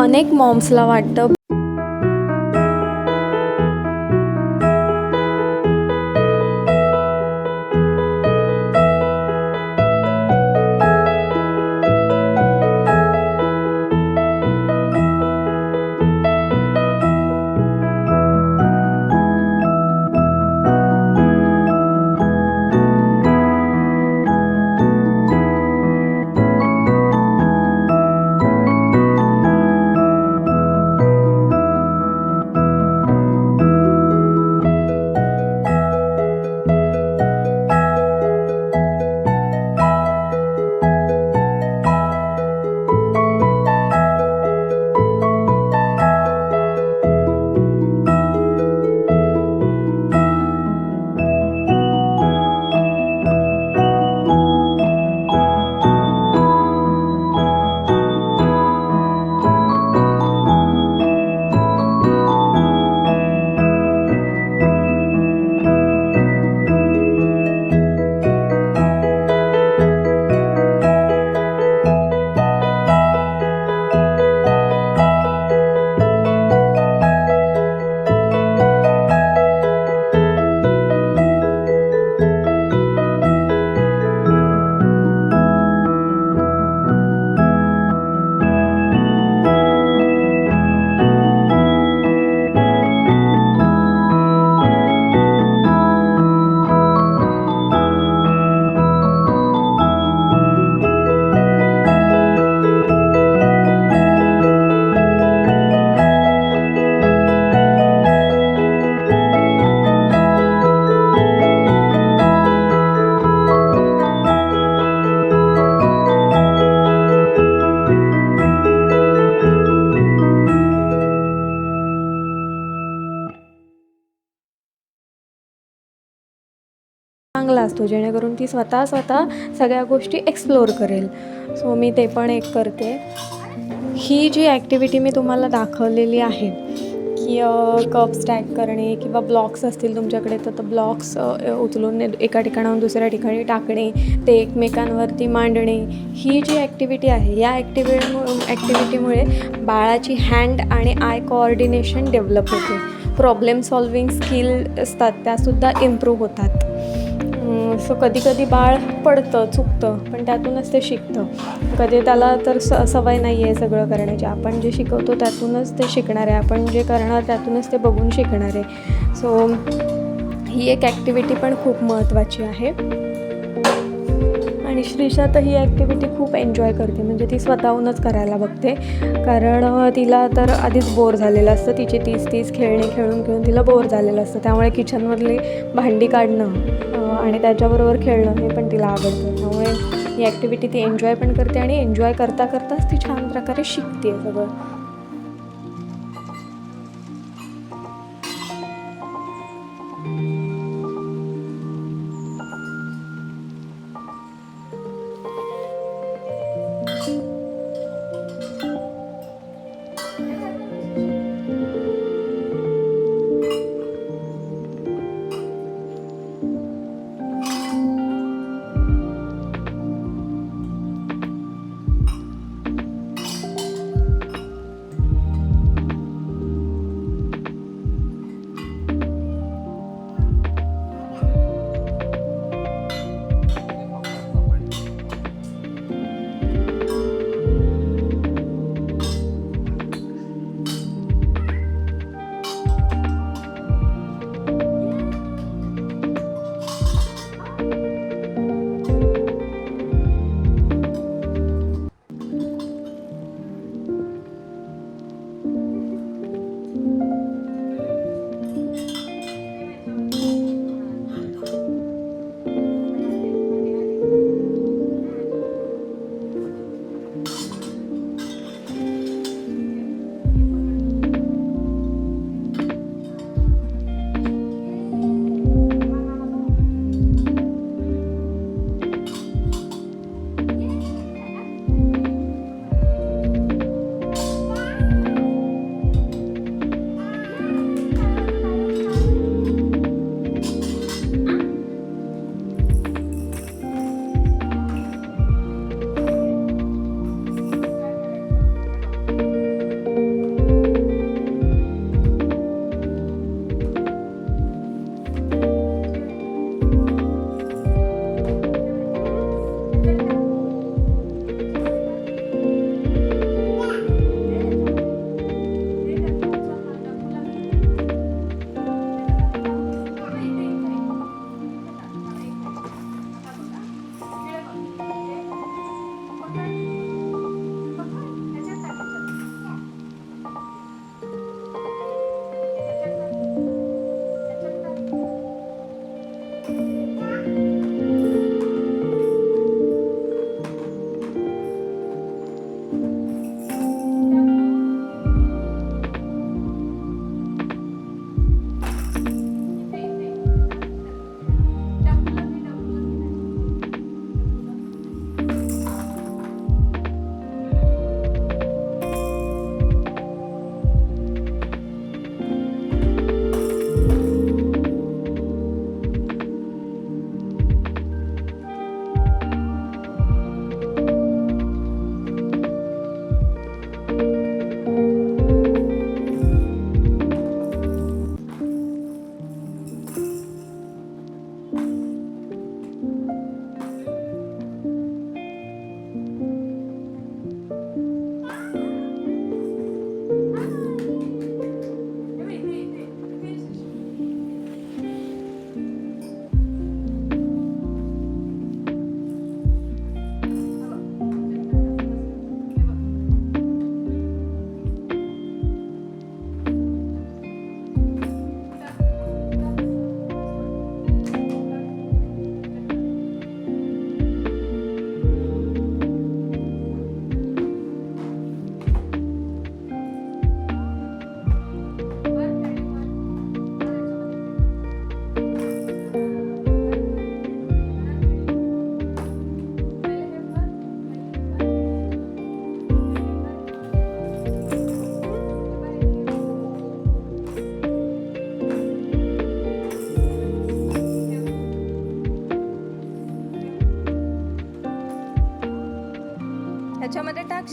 अनेक मॉम्सला वाटतं चांगला असतो, जेणेकरून ती स्वतः सगळ्या गोष्टी एक्सप्लोअर करेल. सो मी ते पण एक करते. ही जी ॲक्टिव्हिटी मी तुम्हाला दाखवलेली आहे की कप स्टॅक करणे किंवा ब्लॉक्स असतील तुमच्याकडे तर ब्लॉक्स उचलून एका ठिकाणाहून दुसऱ्या ठिकाणी टाकणे, ते एकमेकांवरती मांडणे, ही जी ॲक्टिव्हिटी आहे या ॲक्टिव्हिटीमुळे बाळाची हँड आणि आय कोऑर्डिनेशन डेव्हलप होते. प्रॉब्लेम सॉल्विंग स्किल असतात त्यासुद्धा इम्प्रूव्ह होतात. सो कधी बाळ पडतं, चुकतं, पण त्यातूनच ते शिकतं. कधी त्याला तर सवय नाही आहे सगळं करण्याची. आपण जे शिकवतो त्यातूनच ते शिकणार आहे, आपण जे करणार त्यातूनच ते बघून शिकणार आहे. सो ही एक ॲक्टिव्हिटी पण खूप महत्त्वाची आहे. आणि श्रीषा तर ही ॲक्टिव्हिटी खूप एन्जॉय करते, म्हणजे ती स्वतःहूनच करायला बघते. कारण तिला तर आधीच बोर झालेलं असतं, तिची 30 खेळणी खेळून तिला बोर झालेलं असतं. त्यामुळे किचनमधली भांडी काढणं आणि त्याच्याबरोबर खेळणं हे पण तिला आवडतं. त्यामुळे ही ॲक्टिव्हिटी ती एन्जॉय पण करते आणि एन्जॉय करताच ती छान प्रकारे शिकते सगळं.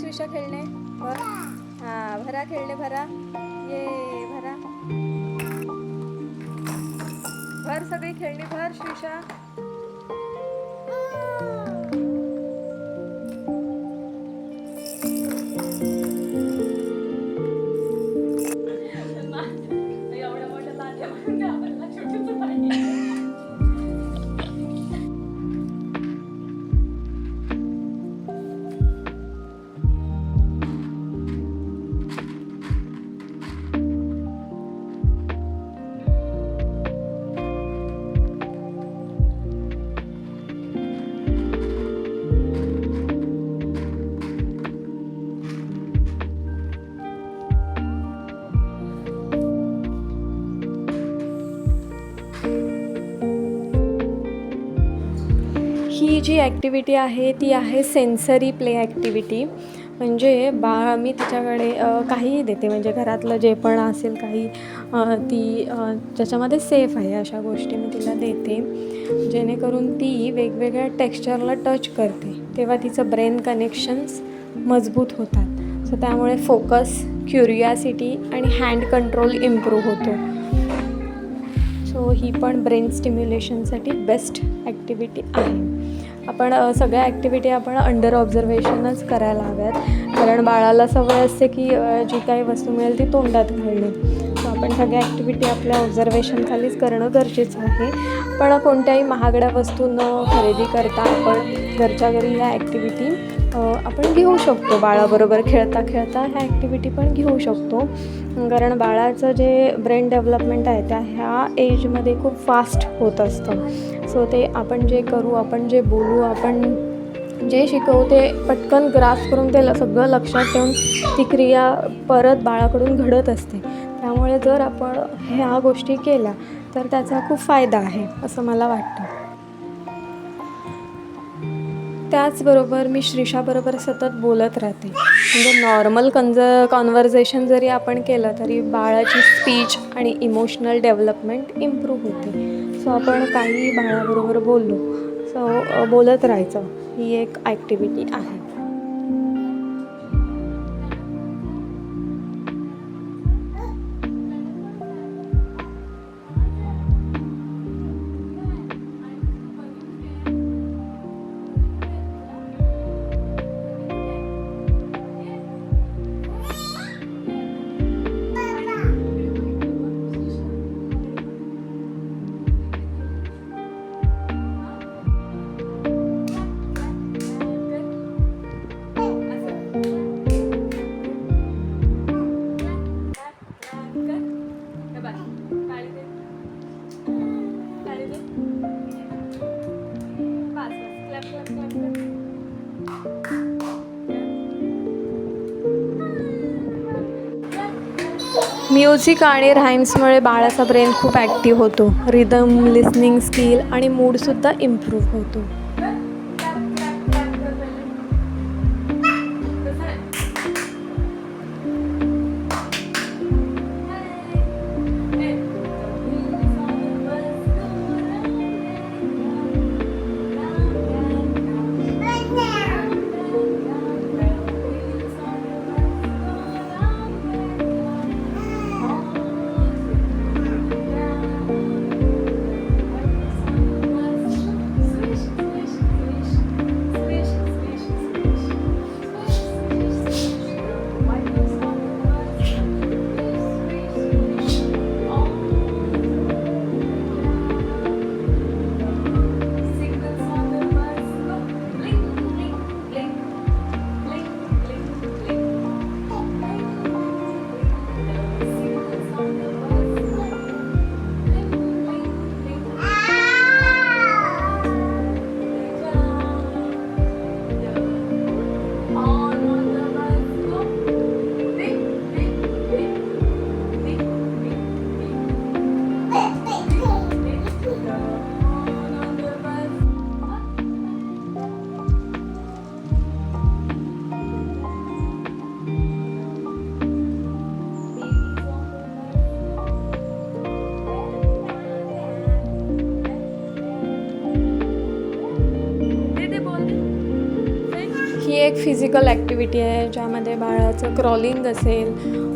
श्रीषा खेळणे भर. हा भरा खेळणे भरा. ये भरा भर सगळी खेळणी भर श्रीषा. ही जी ॲक्टिव्हिटी आहे ती आहे सेन्सरी प्ले ॲक्टिव्हिटी. म्हणजे मी तिच्याकडे काहीही देते, म्हणजे घरातलं जे पण असेल काही ती ज्याच्यामध्ये सेफ आहे अशा गोष्टी मी तिला देते, जेणेकरून ती वेगवेगळ्या टेक्स्चरला टच करते तेव्हा तिचं ब्रेन कनेक्शन्स मजबूत होतात. सो त्यामुळे फोकस, क्युरियासिटी आणि हँड कंट्रोल इम्प्रूव्ह होतो. सो ही पण ब्रेन स्टिम्युलेशनसाठी बेस्ट ॲक्टिव्हिटी आहे. आपण सगळ्या ॲक्टिव्हिटी आपण अंडर ऑब्झर्वेशनच करायला हव्यात, कारण बाळाला सवय असते की जी काही वस्तू मिळेल ती तोंडात घालणे. सो आपण सगळ्या ॲक्टिव्हिटी आपल्या ऑब्झर्वेशनखालीच करणं गरजेचं आहे. पण कोणत्याही महागड्या वस्तू न खरेदी करता आपण घरच्या घरी ह्या ॲक्टिव्हिटी आपण घेऊ शकतो. बाळाबरोबर खेळता खेळता ह्या ॲक्टिव्हिटी पण घेऊ शकतो, कारण बाळाचं जे ब्रेन डेव्हलपमेंट आहे त्या ह्या एजमध्ये खूप फास्ट होत असतं. सो ते आपण जे करू, आपण जे बोलू, आपण जे शिकवू ते पटकन ग्रास्प करून ते सगळं लक्षात ठेवून ती क्रिया परत बाळाकडून घडत असते. त्यामुळे जर आपण ह्या गोष्टी केल्या तर त्याचा खूप फायदा आहे असं मला वाटतं. त्याचबरोबर मी श्रीषाबरोबर सतत बोलत राहते. म्हणजे नॉर्मल कॉन्व्हर्सेशन जरी आपण केलं तरी बाळाची स्पीच आणि इमोशनल डेव्हलपमेंट इम्प्रूव्ह होते. सो आपण काही बाळाबरोबर बोलत राहायचं, ही एक ॲक्टिव्हिटी आहे. म्युझिक आणि राईम्समुळे बाळाचा ब्रेन खूप ॲक्टिव्ह होतो. रिदम, लिसनिंग स्किल आणि मूडसुद्धा इम्प्रूव्ह होतो. फिजिकल ॲक्टिव्हिटी आहे ज्यामध्ये बाळाचं क्रॉलिंग असेल,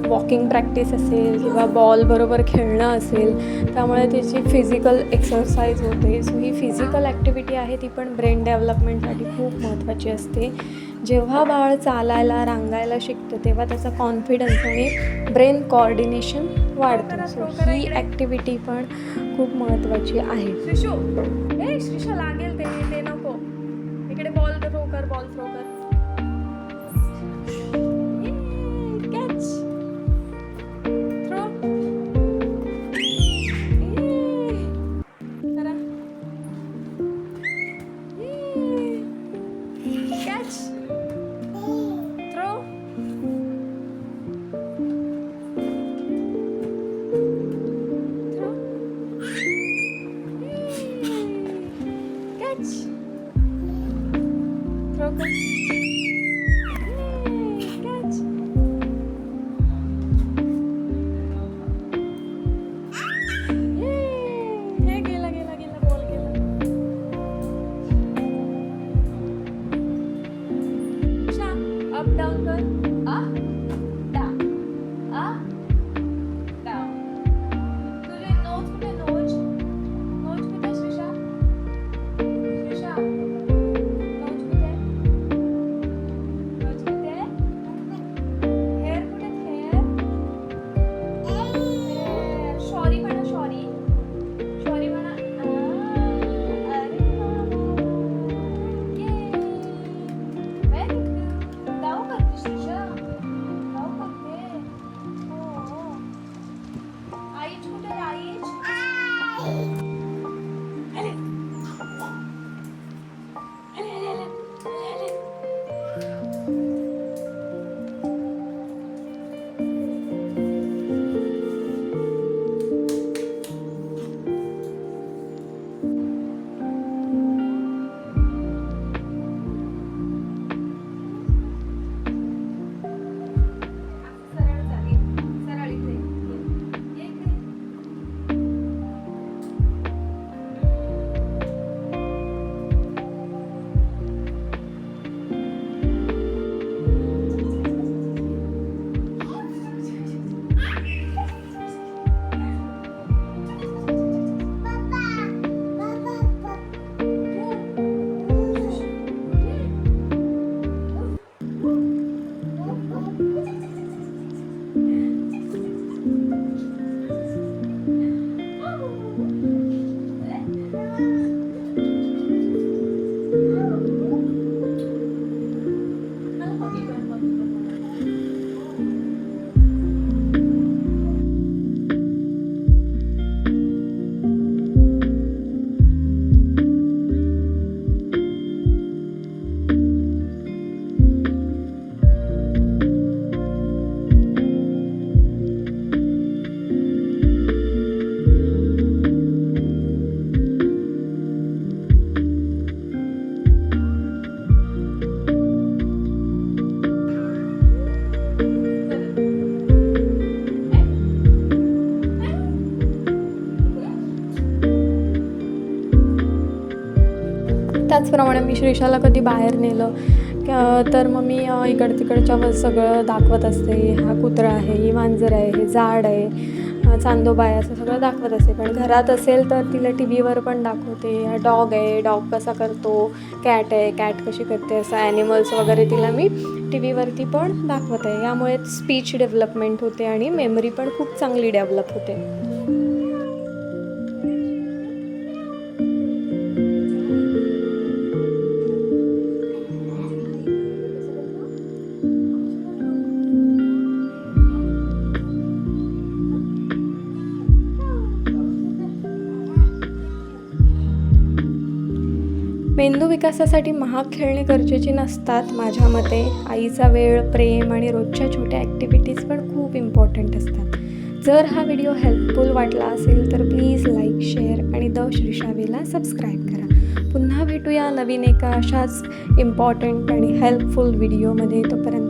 वॉकिंग प्रॅक्टिस असेल किंवा बॉल बरोबर खेळणं असेल, त्यामुळे त्याची फिजिकल एक्सरसाइज होते. सो ही फिजिकल ॲक्टिव्हिटी आहे ती पण ब्रेन डेव्हलपमेंटसाठी खूप महत्त्वाची असते. जेव्हा बाळ चालायला, रांगायला शिकतं तेव्हा त्याचा कॉन्फिडन्स आणि ब्रेन कोऑर्डिनेशन वाढतं. सो ही ॲक्टिव्हिटी पण खूप महत्त्वाची आहे. श्रीशा लागेल ते नको. इकडे बॉल थ्रो कर. कॅच थ्रो करा. कॅच थ्रो कॅच थ्रो कर. कॅच हे गेला बॉल गेला. अप डाऊन कर. डाऊन. तुझे नोज कुठे? नोज कुठे श्रीशा? नोज कुठे? हेअर कुठे? हेअर. सॉरी म्हणा. सॉरी म्हणा. अरे व्हेरी गुड. डाऊ करते श्रीशा. डाऊ करते. हो. आईच कुठे? आईच. सरळ इकडे. त्याचप्रमाणे मी श्रीशाला कधी बाहेर नेलं तर मग मी इकडं तिकडच्या सगळं दाखवत असते. हा कुत्रा आहे, ही मांजर आहे, हे झाड आहे, चांदोबा आहे, असं सगळं दाखवत असते. पण घरात असेल तर तिला टी व्हीवर पण दाखवते. डॉग आहे, डॉग कसा करतो, कॅट आहे, कॅट कशी करते, असं ॲनिमल्स वगैरे तिला मी टी व्हीवरती पण दाखवत आहे. यामुळे स्पीच डेव्हलपमेंट होते आणि मेमरी पण खूप चांगली डेव्हलप होते. मेंदू विकासासाठी महाग खेळणी गरजेची नसतात माझ्या मते. आईचा वेळ, प्रेम आणि रोजच्या छोट्या ॲक्टिव्हिटीज पण खूप इम्पॉर्टंट असतात. जर हा व्हिडिओ हेल्पफुल वाटला असेल तर प्लीज लाईक, शेअर आणि द श्रीशावेला सबस्क्राईब करा. पुन्हा भेटूया नवीन एका अशाच इम्पॉर्टंट आणि हेल्पफुल व्हिडिओमध्ये. तोपर्यंत